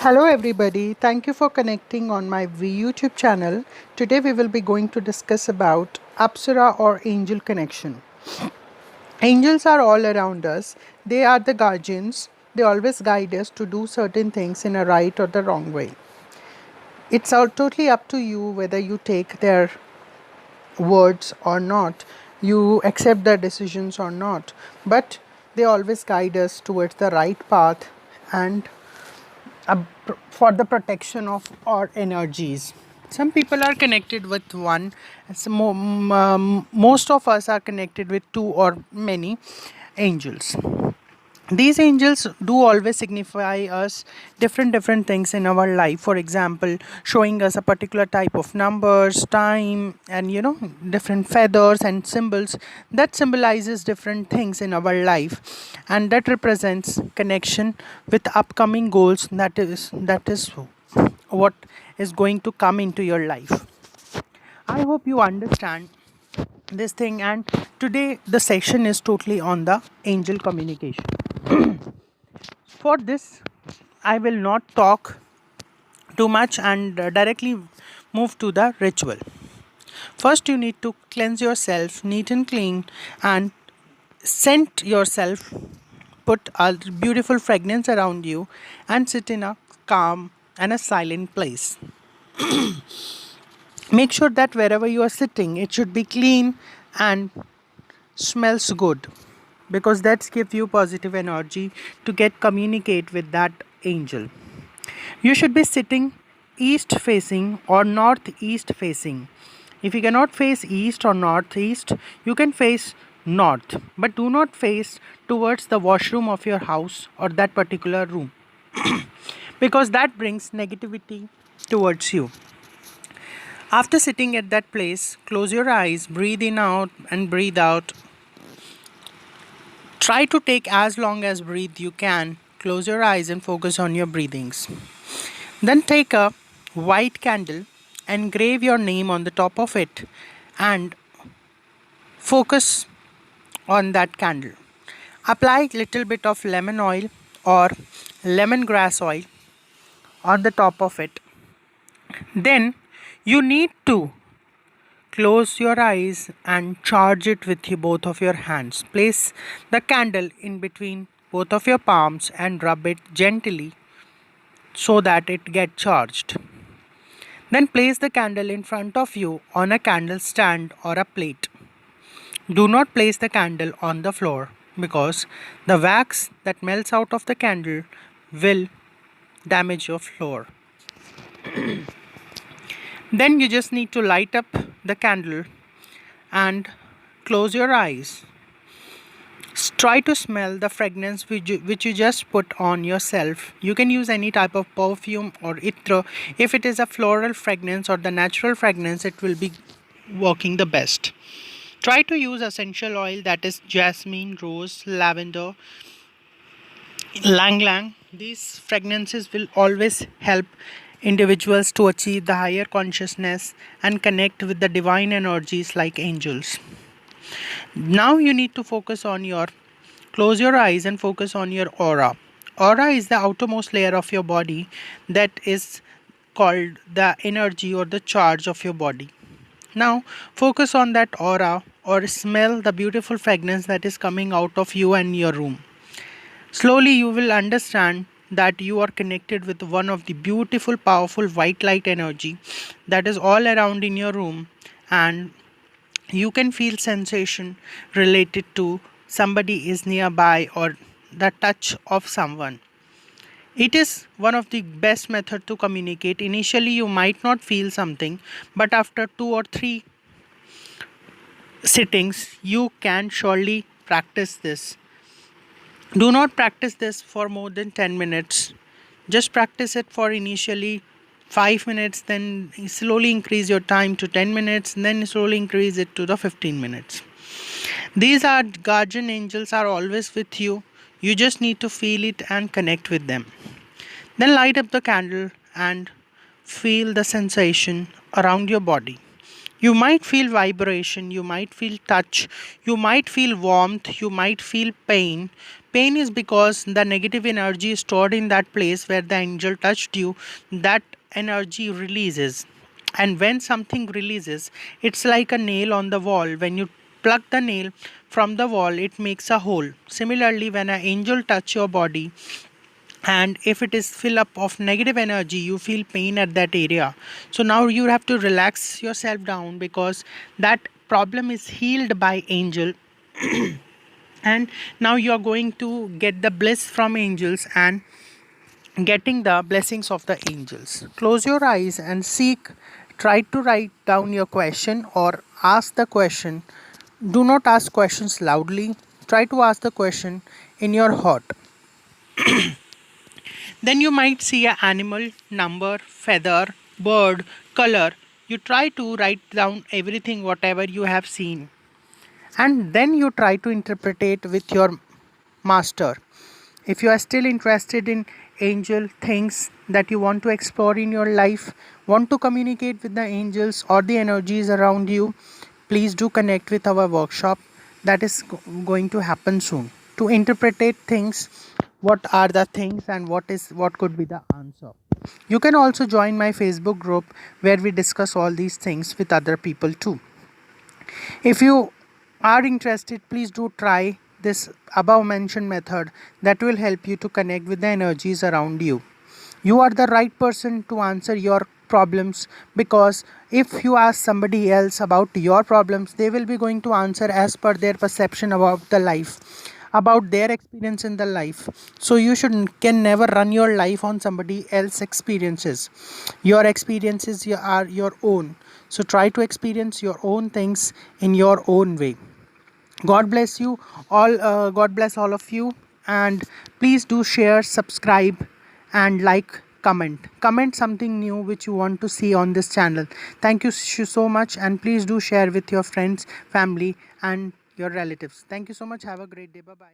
Hello everybody, thank you for connecting on my YouTube channel. Today we will be going to discuss about Apsara or angel connection. Angels are all around us. They are the guardians. They always guide us to do certain things in a right or the wrong way. It's all totally up to you whether you take their words or not, you accept their decisions or not, but they always guide us towards the right path and for the protection of our energies. Some people are connected with one, most of us are connected with two or many angels. These angels do always signify us different things in our life. For example, showing us a particular type of numbers, time, and different feathers and symbols that symbolizes different things in our life, and that represents connection with upcoming goals. That is what is going to come into your life. I hope you understand this thing, and today the session is totally on the angel communication. For this, I will not talk too much and directly move to the ritual. First, you need to cleanse yourself neat and clean and scent yourself, put a beautiful fragrance around you, and sit in a calm and a silent place. Make sure that wherever you are sitting, it should be clean and smells good, because that's give you positive energy to get communicate with that angel. You should be sitting east facing or northeast facing. If you cannot face east or northeast, you can face north, but do not face towards the washroom of your house or that particular room, because that brings negativity towards you. After sitting at that place, close your eyes, breathe in out and breathe out. Try to take as long as breathe you can. Close your eyes and focus on your breathings. Then take a white candle and engrave your name on the top of it and focus on that candle. Apply little bit of lemon oil or lemongrass oil on the top of it. Then you need to close your eyes and charge it with both of your hands. Place the candle in between both of your palms and rub it gently so that it get charged. Then place the candle in front of you on a candle stand or a plate. Do not place the candle on the floor, because the wax that melts out of the candle will damage your floor. Then you just need to light up the candle and close your eyes. Try to smell the fragrance which you just put on yourself. You can use any type of perfume or iत्र. If it is a floral fragrance or the natural fragrance, it will be working the best. Try to use essential oil, that is jasmine, rose, lavender, lang lang. These fragrances will always help individuals to achieve the higher consciousness and connect with the divine energies like angels. Now you need to close your eyes and focus on your aura. Aura is the outermost layer of your body that is called the energy or the charge of your body. Now focus on that aura or smell the beautiful fragrance that is coming out of you and your room. Slowly you will understand that you are connected with one of the beautiful, powerful white light energy that is all around in your room, and you can feel sensation related to somebody is nearby or the touch of someone. It is one of the best method to communicate. Initially you might not feel something, but after 2 or 3 sittings you can surely practice this. Do not practice this for more than 10 minutes. Just practice it for initially 5 minutes, then slowly increase your time to 10 minutes, and then slowly increase it to the 15 minutes. These are guardian angels are always with you. You just need to feel it and connect with them. Then light up the candle and feel the sensation around your body. You might feel vibration, you might feel touch, you might feel warmth, you might feel pain. Pain is because the negative energy is stored in that place where the angel touched you, that energy releases. And when something releases, it's like a nail on the wall. When you plug the nail from the wall, it makes a hole. Similarly, when an angel touch your body, and if it is fill up of negative energy, you feel pain at that area. So now you have to relax yourself down, because that problem is healed by angel. And now you are going to get the bliss from angels and getting the blessings of the angels. Close your eyes and seek. Try to write down your question or ask the question. Do not ask questions loudly. Try to ask the question in your heart. Then you might see an animal, number, feather, bird, color. You try to write down everything, whatever you have seen. And then you try to interpret it with your master. If you are still interested in angel things that you want to explore in your life, want to communicate with the angels or the energies around you, please do connect with our workshop that is going to happen soon. To interpret things, what are the things and what could be the answer. You can also join my Facebook group where we discuss all these things with other people too. If you are interested, please do try this above mentioned method that will help you to connect with the energies around you. You are the right person to answer your problems, because if you ask somebody else about your problems, they will be going to answer as per their perception about the life, about their experience in the life. So you can never run your life on somebody else's experiences. Your experiences are your own. So try to experience your own things in your own way. God bless you all. God bless all of you. And please do share, subscribe, and like, comment something new which you want to see on this channel. Thank you so much, and please do share with your friends, family, and your relatives. Thank you so much. Have a great day. Bye bye.